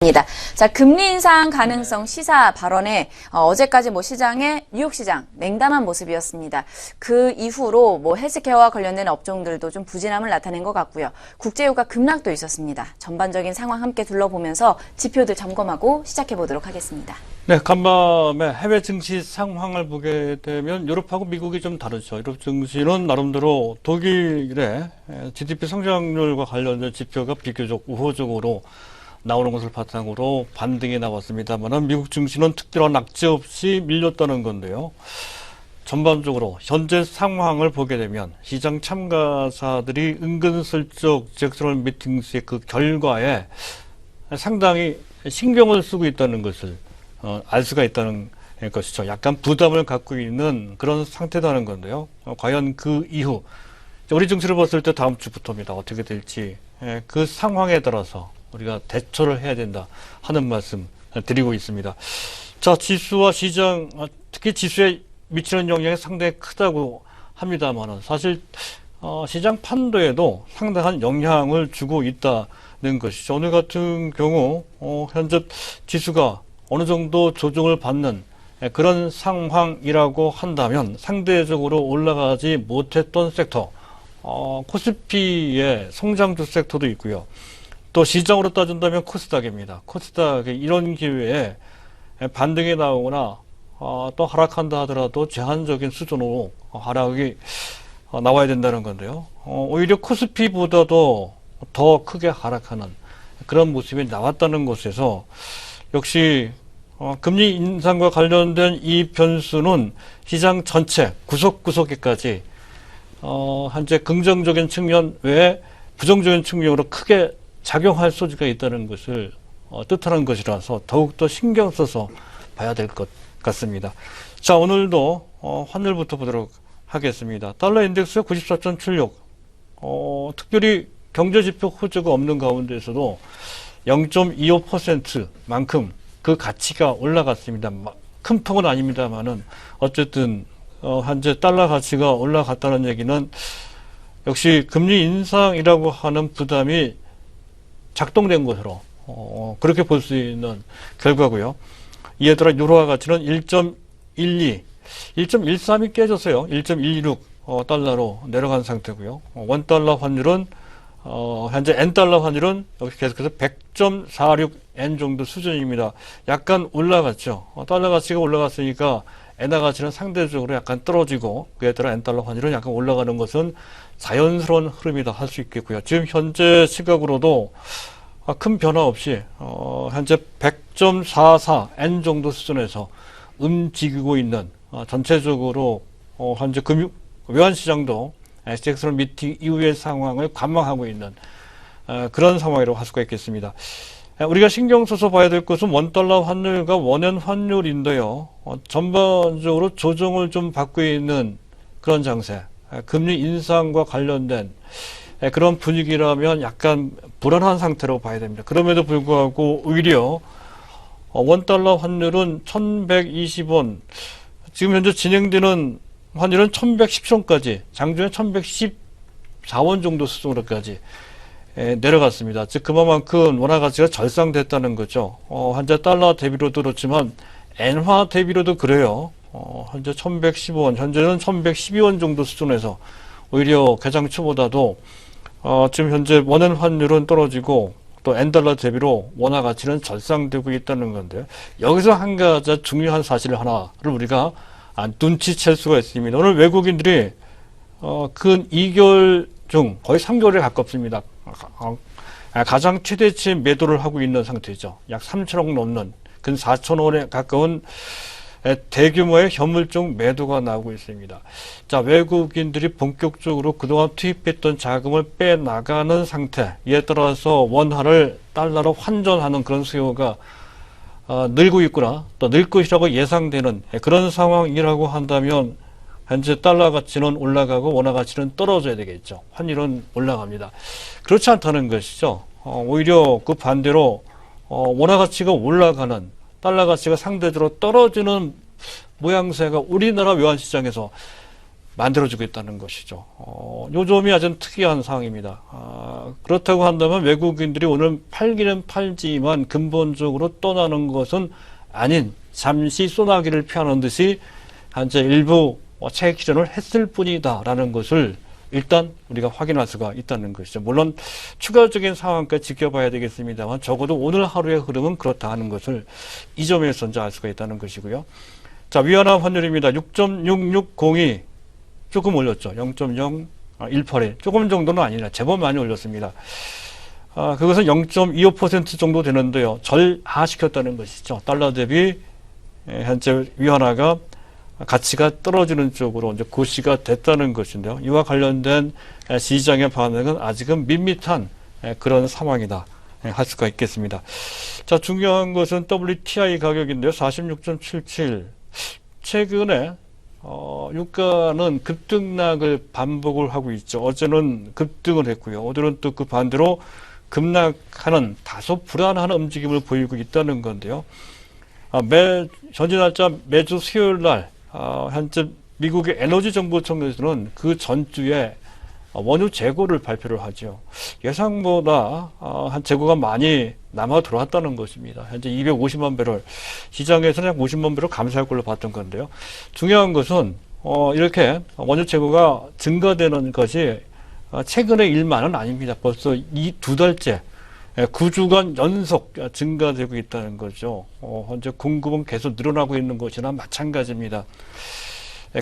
있습니다. 자, 금리 인상 가능성 시사 발언에 어제까지 시장의 뉴욕 시장 냉담한 모습이었습니다. 그 이후로 헬스케어와 관련된 업종들도 좀 부진함을 나타낸 것 같고요. 국제유가 급락도 있었습니다. 전반적인 상황 함께 둘러보면서 지표들 점검하고 시작해 보도록 하겠습니다. 네, 간밤에 해외 증시 상황을 보게 되면 유럽하고 미국이 좀 다르죠. 유럽 증시는 나름대로 독일의 GDP 성장률과 관련된 지표가 비교적 우호적으로 나오는 것을 바탕으로 반등이 나왔습니다만 미국 증시는 특별한 악재 없이 밀렸다는 건데요. 전반적으로 현재 상황을 보게 되면 시장 참가자들이 은근슬쩍 잭슨홀 미팅스의 그 결과에 상당히 신경을 쓰고 있다는 것을 알 수가 있다는 것이죠. 약간 부담을 갖고 있는 그런 상태라는 건데요. 과연 그 이후 우리 증시를 봤을 때 다음 주부터입니다. 어떻게 될지 그 상황에 따라서 우리가 대처를 해야 된다 하는 말씀 드리고 있습니다. 자, 지수와 시장, 특히 지수에 미치는 영향이 상당히 크다고 합니다만 사실 시장 판도에도 상당한 영향을 주고 있다는 것이죠. 오늘 같은 경우 현재 지수가 어느 정도 조정을 받는 그런 상황이라고 한다면 상대적으로 올라가지 못했던 섹터, 코스피의 성장주 섹터도 있고요. 또 시장으로 따진다면 코스닥입니다. 코스닥이 이런 기회에 반등이 나오거나 또 하락한다 하더라도 제한적인 수준으로 하락이 나와야 된다는 건데요. 오히려 코스피보다도 더 크게 하락하는 그런 모습이 나왔다는 것에서 역시 금리 인상과 관련된 이 변수는 시장 전체 구석구석에까지 현재 긍정적인 측면 외에 부정적인 측면으로 크게 작용할 소지가 있다는 것을 뜻하는 것이라서 더욱더 신경 써서 봐야 될 것 같습니다. 자, 오늘도 환율부터 보도록 하겠습니다. 달러 인덱스 94.76, 특별히 경제지표 호재가 없는 가운데에서도 0.25%만큼 그 가치가 올라갔습니다. 큰 폭은 아닙니다만은 어쨌든 현재 달러 가치가 올라갔다는 얘기는 역시 금리 인상이라고 하는 부담이 작동된 것으로 그렇게 볼 수 있는 결과고요. 이에 따라 유로화 가치는 1.12, 1.13이 깨졌어요. 1.16 달러로 내려간 상태고요. 원달러 환율은 현재 N달러 환율은 여기 계속해서 100.46N 정도 수준입니다. 약간 올라갔죠. 달러 가치가 올라갔으니까 엔화 가치는 상대적으로 약간 떨어지고 그에 따라 N달러 환율은 약간 올라가는 것은 자연스러운 흐름이다 할 수 있겠고요. 지금 현재 시각으로도 큰 변화 없이 현재 100.44N 정도 수준에서 움직이고 있는 전체적으로 현재 외환시장도 잭슨 미팅 이후의 상황을 관망하고 있는 그런 상황이라고 할 수가 있겠습니다. 우리가 신경 써서 봐야 될 것은 원달러 환율과 원엔 환율인데요. 전반적으로 조정을 좀 받고 있는 그런 장세, 금리 인상과 관련된 그런 분위기라면 약간 불안한 상태로 봐야 됩니다. 그럼에도 불구하고 오히려 원달러 환율은 1120원, 지금 현재 진행되는 환율은 1110원까지, 장중에 1114원 정도 수준으로까지 내려갔습니다. 즉 그만큼 원화 가치가 절상됐다는 거죠. 현재 달러 대비로도 그렇지만 엔화 대비로도 그래요. 현재 1115원, 현재는 1112원 정도 수준에서 오히려 개장 초보다도 지금 현재 원엔 환율은 떨어지고 또 N달러 대비로 원화 가치는 절상되고 있다는 건데 여기서 한 가지 중요한 사실 하나를 우리가 눈치챌 수가 있습니다. 오늘 외국인들이 근 2개월 중 거의 3개월에 가깝습니다. 가장 최대치 매도를 하고 있는 상태죠. 약 3천억 넘는 근 4천억 원에 가까운 대규모의 현물적 매도가 나오고 있습니다. 자, 외국인들이 본격적으로 그동안 투입했던 자금을 빼나가는 상태, 이에 따라서 원화를 달러로 환전하는 그런 수요가 늘고 있구나, 또 늘 것이라고 예상되는 그런 상황이라고 한다면 현재 달러 가치는 올라가고 원화 가치는 떨어져야 되겠죠. 환율은 올라갑니다. 그렇지 않다는 것이죠. 오히려 그 반대로 원화 가치가 올라가는, 달러 가치가 상대적으로 떨어지는 모양새가 우리나라 외환시장에서 만들어주겠다는 것이죠. 요 점이 아주 특이한 상황입니다. 그렇다고 한다면 외국인들이 오늘 팔기는 팔지만 근본적으로 떠나는 것은 아닌 잠시 소나기를 피하는 듯이 현재 일부 차익 실현을 했을 뿐이다라는 것을 일단 우리가 확인할 수가 있다는 것이죠. 물론 추가적인 상황까지 지켜봐야 되겠습니다만 적어도 오늘 하루의 흐름은 그렇다 하는 것을 이 점에서 이제 알 수가 있다는 것이고요. 자, 위안화 환율입니다. 6.6602 조금 올렸죠. 0.018에 조금 정도는 아니라 제법 많이 올렸습니다. 그것은 0.25% 정도 되는데요. 절하시켰다는 것이죠. 달러 대비 현재 위안화가 가치가 떨어지는 쪽으로 이제 고시가 됐다는 것인데요. 이와 관련된 시장의 반응은 아직은 밋밋한 그런 상황이다 할 수가 있겠습니다. 자, 중요한 것은 WTI 가격인데요. 46.77. 최근에 유가는 급등락을 반복을 하고 있죠. 어제는 급등을 했고요. 오늘은 또 그 반대로 급락하는 다소 불안한 움직임을 보이고 있다는 건데요. 현지 날짜 매주 수요일 날 현재 미국의 에너지 정보청에서는 그 전주에 원유 재고를 발표를 하죠. 예상보다 한 재고가 많이 남아 들어왔다는 것입니다. 현재 250만 배럴, 시장에서는 약 50만 배럴 감소할 걸로 봤던 건데요. 중요한 것은 이렇게 원유 재고가 증가되는 것이 최근의 일만은 아닙니다. 벌써 이 두 달째 9주간 연속 증가되고 있다는 거죠. 현재 공급은 계속 늘어나고 있는 것이나 마찬가지입니다.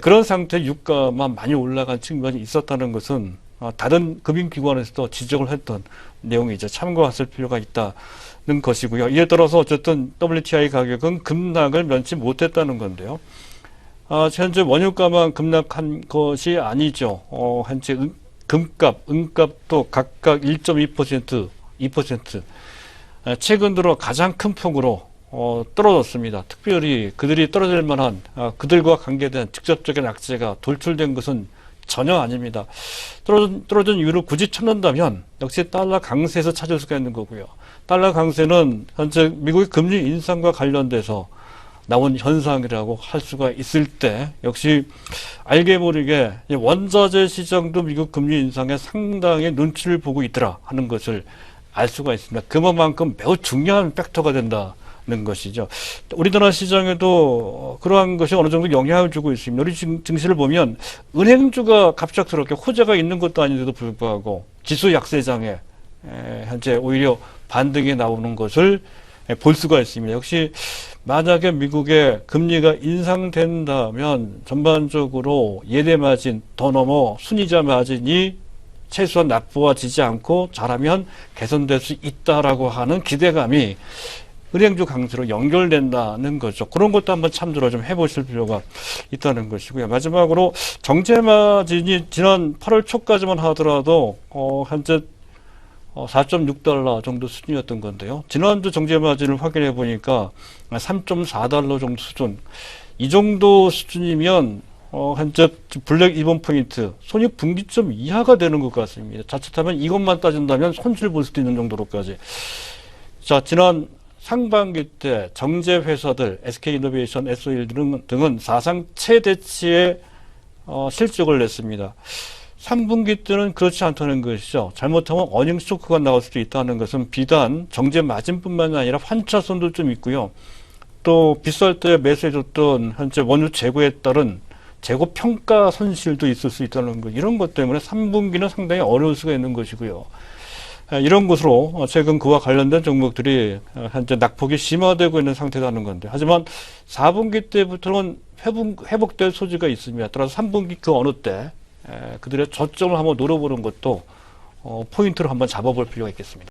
그런 상태 유가만 많이 올라간 측면이 있었다는 것은 다른 금융기관에서도 지적을 했던 내용이죠. 참고하실 필요가 있다는 것이고요. 이에 따라서 어쨌든 WTI 가격은 급락을 면치 못했다는 건데요. 현재 원유가만 급락한 것이 아니죠. 현재 금값, 은값도 각각 1.2%, 2% 최근 들어 가장 큰 폭으로 떨어졌습니다. 특별히 그들이 떨어질 만한 그들과 관계된 직접적인 악재가 돌출된 것은 전혀 아닙니다. 떨어진 이유를 굳이 찾는다면 역시 달러 강세에서 찾을 수가 있는 거고요. 달러 강세는 현재 미국의 금리 인상과 관련돼서 나온 현상이라고 할 수가 있을 때 역시 알게 모르게 원자재 시장도 미국 금리 인상에 상당히 눈치를 보고 있더라 하는 것을 알 수가 있습니다. 그만큼 매우 중요한 팩터가 된다는 것이죠. 우리나라 시장에도 그러한 것이 어느 정도 영향을 주고 있습니다. 우리 증시를 보면 은행주가 갑작스럽게 호재가 있는 것도 아닌데도 불구하고 지수 약세장에 현재 오히려 반등이 나오는 것을 볼 수가 있습니다. 역시 만약에 미국의 금리가 인상된다면 전반적으로 예대 마진 더 넘어 순이자 마진이 최소한 나쁘어지지 않고 잘하면 개선될 수 있다라고 하는 기대감이 은행주 강세로 연결된다는 거죠. 그런 것도 한번 참조를 좀 해보실 필요가 있다는 것이고요. 마지막으로 정제 마진이 지난 8월 초까지만 하더라도 현재 4.6달러 정도 수준이었던 건데요. 지난주 정제 마진을 확인해 보니까 3.4달러 정도 수준. 이 정도 수준이면 현재 블랙 이번 포인트 손익 분기점 이하가 되는 것 같습니다. 자칫하면 이것만 따진다면 손실 볼 수도 있는 정도로까지. 자, 지난 상반기 때 정제 회사들 SK이노베이션, SO일 등은 사상 최대치의 실적을 냈습니다. 3분기 때는 그렇지 않다는 것이죠. 잘못하면 어닝 쇼크가 나올 수도 있다는 것은 비단 정제 마진뿐만 아니라 환차손도 좀 있고요. 또 비쌀 때 매수해줬던 현재 원유 재고에 따른 재고 평가 손실도 있을 수 있다는 것. 이런 것 때문에 3분기는 상당히 어려울 수가 있는 것이고요. 이런 것으로 최근 그와 관련된 종목들이 현재 낙폭이 심화되고 있는 상태라는 건데, 하지만 4분기 때부터는 회복될 소지가 있습니다. 따라서 3분기 그 어느 때 그들의 저점을 한번 노려보는 것도 포인트로 한번 잡아볼 필요가 있겠습니다.